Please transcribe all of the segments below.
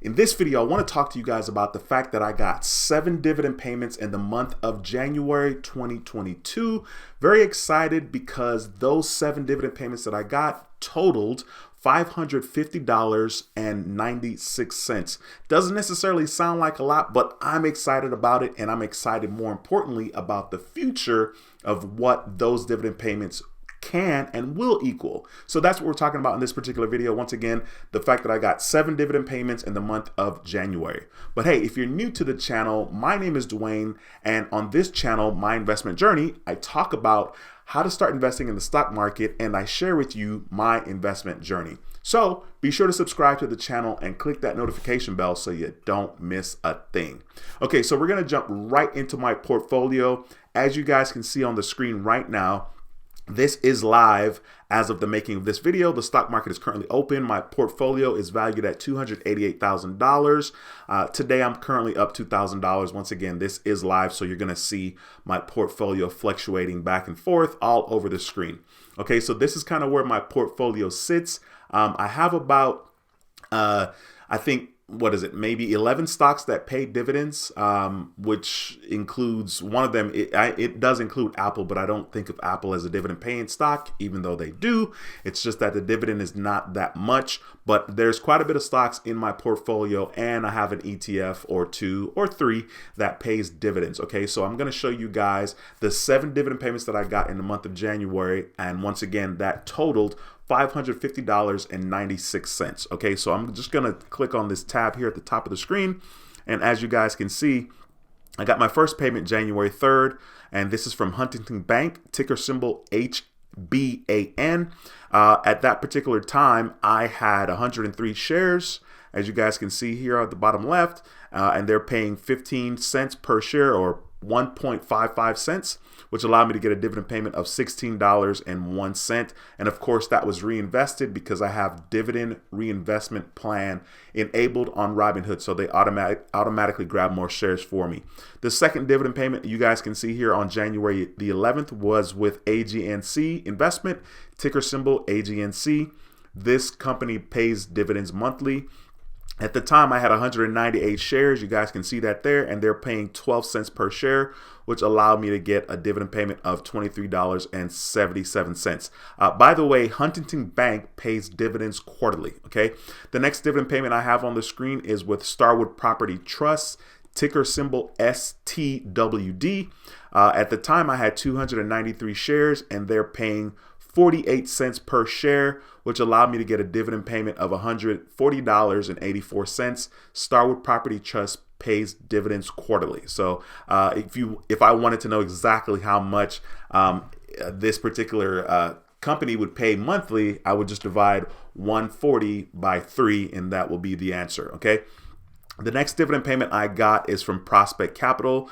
In this video, I want to talk to you guys about the fact that I got 7 dividend payments in the month of January 2022. Very excited because those 7 dividend payments that I got totaled $550.96. Doesn't necessarily sound like a lot, but I'm excited about it, and I'm excited more importantly about the future of what those dividend payments can and will equal. So that's what we're talking about in this particular video. Once again, the fact that I got 7 dividend payments in the month of January. But hey, if you're new to the channel, my name is Dwayne, and on this channel, My Investment Journey, I talk about how to start investing in the stock market, and I share with you my investment journey. So be sure to subscribe to the channel and click that notification bell so you don't miss a thing. Okay, so we're gonna jump right into my portfolio. As you guys can see on the screen right now, this is live as of the making of this video. The stock market is currently open. My portfolio is valued at $288,000. Today, I'm currently up $2,000. Once again, this is live, so you're going to see my portfolio fluctuating back and forth all over the screen. Okay, so this is kind of where my portfolio sits. I have about, I think, what is it, maybe 11 stocks that pay dividends, which includes one of them. It does include Apple, but I don't think of Apple as a dividend paying stock, even though they do. It's just that the dividend is not that much, but there's quite a bit of stocks in my portfolio, and I have an ETF or 2 or 3 that pays dividends. Okay, so I'm going to show you guys the 7 dividend payments that I got in the month of January, and once again, that totaled $550.96. Okay, so I'm just gonna click on this tab here at the top of the screen, and as you guys can see, I got my first payment January 3rd, and this is from Huntington Bank, ticker symbol HBAN. At that particular time, I had 103 shares, as you guys can see here at the bottom left, and they're paying 15 cents per share, or 1.55 cents, which allowed me to get a dividend payment of $16.01. And of course, that was reinvested because I have dividend reinvestment plan enabled on Robinhood, so they automatically grab more shares for me. The second dividend payment you guys can see here on January the 11th was with AGNC Investment, ticker symbol AGNC. This company pays dividends monthly. At the time, I had 198 shares. You guys can see that there, and they're paying 12 cents per share, which allowed me to get a dividend payment of $23.77. By the way, Huntington Bank pays dividends quarterly. Okay, the next dividend payment I have on the screen is with Starwood Property Trust, ticker symbol STWD. At the time, I had 293 shares, and they're paying 48 cents per share, which allowed me to get a dividend payment of $140.84. Starwood Property Trust pays dividends quarterly. So if I wanted to know exactly how much this particular company would pay monthly, I would just divide 140 by 3, and that will be the answer. Okay. The next dividend payment I got is from Prospect Capital.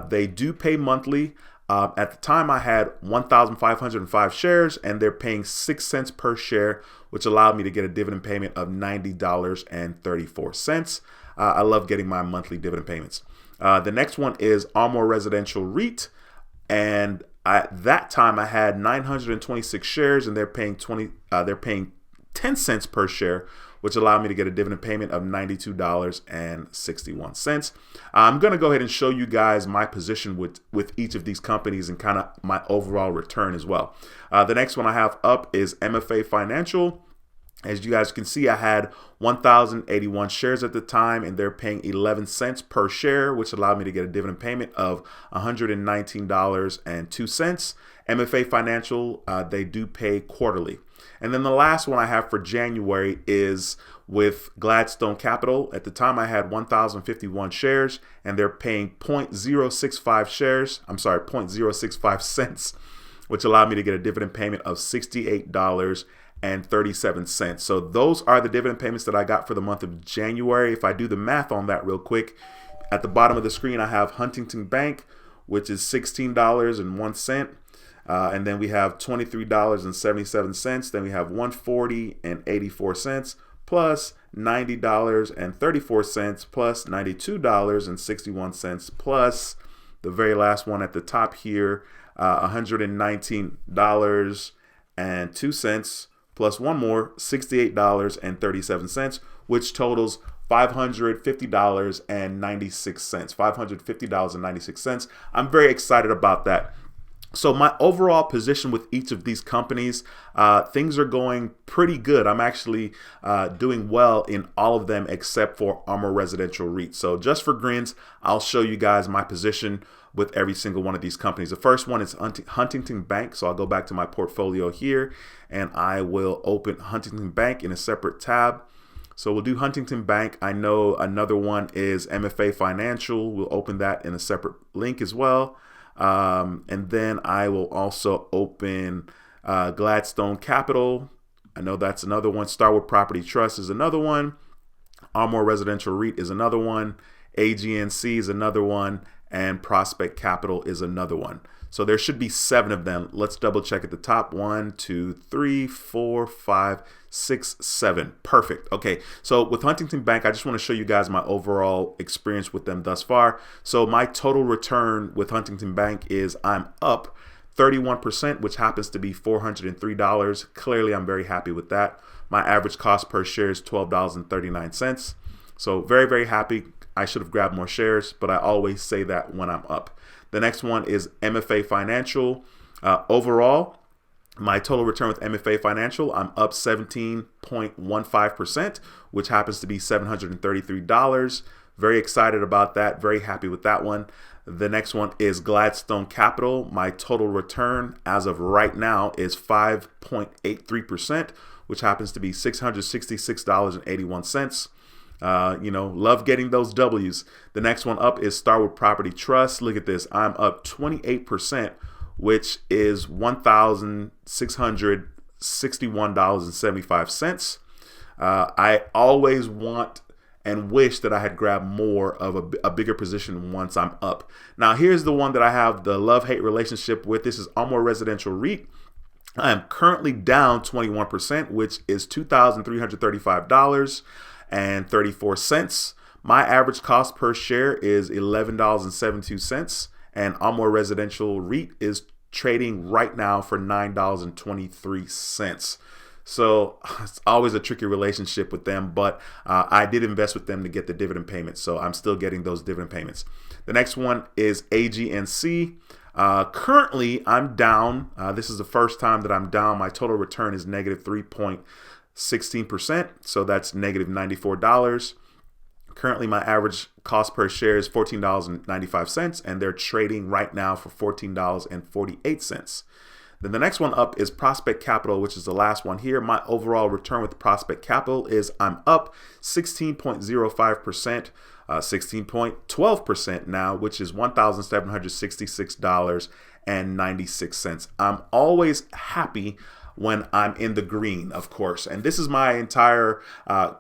They do pay monthly. At the time, I had 1,505 shares, and they're paying 6 cents per share, which allowed me to get a dividend payment of $90.34. I love getting my monthly dividend payments. The next one is Armour Residential Reit, and at that time, I had 926 shares, and they're paying 10 cents per share, which allowed me to get a dividend payment of $92.61. I'm going to go ahead and show you guys my position with each of these companies and kind of my overall return as well. The next one I have up is MFA Financial. As you guys can see, I had 1,081 shares at the time, and they're paying 11 cents per share, which allowed me to get a dividend payment of $119.02. MFA Financial, they do pay quarterly. And then the last one I have for January is with Gladstone Capital. At the time, I had 1,051 shares, and they're paying 0.065 cents, which allowed me to get a dividend payment of $68.37. So those are the dividend payments that I got for the month of January. If I do the math on that real quick, at the bottom of the screen, I have Huntington Bank, which is $16.01. And then we have $23.77. Then we have $140.84 plus $90.34 plus $92.61 plus the very last one at the top here, $119.02 plus one more, $68.37, which totals $550.96. $550.96. I'm very excited about that. So my overall position with each of these companies, things are going pretty good. I'm actually doing well in all of them except for Armour Residential REIT. So just for grins, I'll show you guys my position with every single one of these companies. The first one is Huntington Bank. So I'll go back to my portfolio here and I will open Huntington Bank in a separate tab. So we'll do Huntington Bank. I know another one is MFA Financial. We'll open that in a separate link as well. And then I will also open Gladstone Capital. I know that's another one. Starwood Property Trust is another one. Armour Residential REIT is another one. AGNC is another one. And Prospect Capital is another one. So there should be 7 of them. Let's double check at the top. 1, 2, 3, 4, 5, 6, 7. Perfect. Okay. So with Huntington Bank, I just want to show you guys my overall experience with them thus far. So my total return with Huntington Bank is I'm up 31%, which happens to be $403. Clearly, I'm very happy with that. My average cost per share is $12.39. So very, very happy. I should have grabbed more shares, but I always say that when I'm up. The next one is MFA Financial. Overall, my total return with MFA Financial, I'm up 17.15%, which happens to be $733. Very excited about that. Very happy with that one. The next one is Gladstone Capital. My total return as of right now is 5.83%, which happens to be $666.81. Love getting those W's. The next one up is Starwood Property Trust. Look at this. I'm up 28%, which is $1,661.75. I always want and wish that I had grabbed more of a bigger position once I'm up. Now, here's the one that I have the love-hate relationship with. This is Armour Residential REIT. I am currently down 21%, which is $2,335.34. My average cost per share is $11.72, and Armour Residential REIT is trading right now for $9.23. So it's always a tricky relationship with them, but I did invest with them to get the dividend payments, so I'm still getting those dividend payments. The next one is AGNC. Currently, I'm down. This is the first time that I'm down. My total return is negative 3.16%, so that's negative $94. Currently, my average cost per share is $14.95, and they're trading right now for $14.48. Then the next one up is Prospect Capital, which is the last one here. My overall return with Prospect Capital is I'm up 16.05%, 16.12% now, which is $1,766.96. I'm always happy when I'm in the green, of course. And this is my entire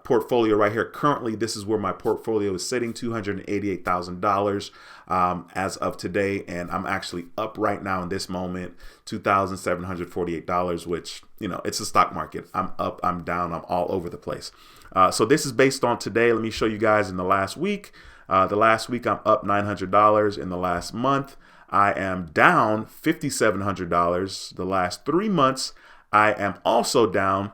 portfolio right here. Currently, this is where my portfolio is sitting, $288,000 as of today. And I'm actually up right now in this moment, $2,748, which, it's a stock market. I'm up, I'm down, I'm all over the place. So this is based on today. Let me show you guys in the last week. The last week, I'm up $900. In the last month, I am down $5,700. The last 3 months, I am also down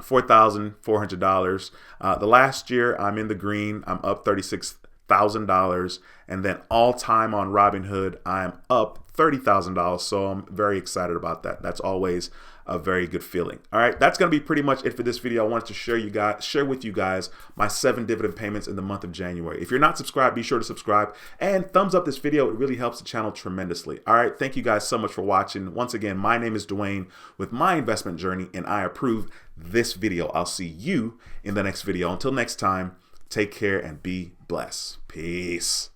$4,400. The last year, I'm in the green. I'm up $36,000. And then all time on Robinhood, I am up $30,000. So I'm very excited about that. That's always a very good feeling. All right, that's going to be pretty much it for this video. I wanted to share with you guys my 7 dividend payments in the month of January. If you're not subscribed, be sure to subscribe and thumbs up this video. It really helps the channel tremendously. All right, thank you guys so much for watching. Once again, my name is Dwayne with My Investment Journey, and I approve this video. I'll see you in the next video. Until next time, take care and be blessed. Peace.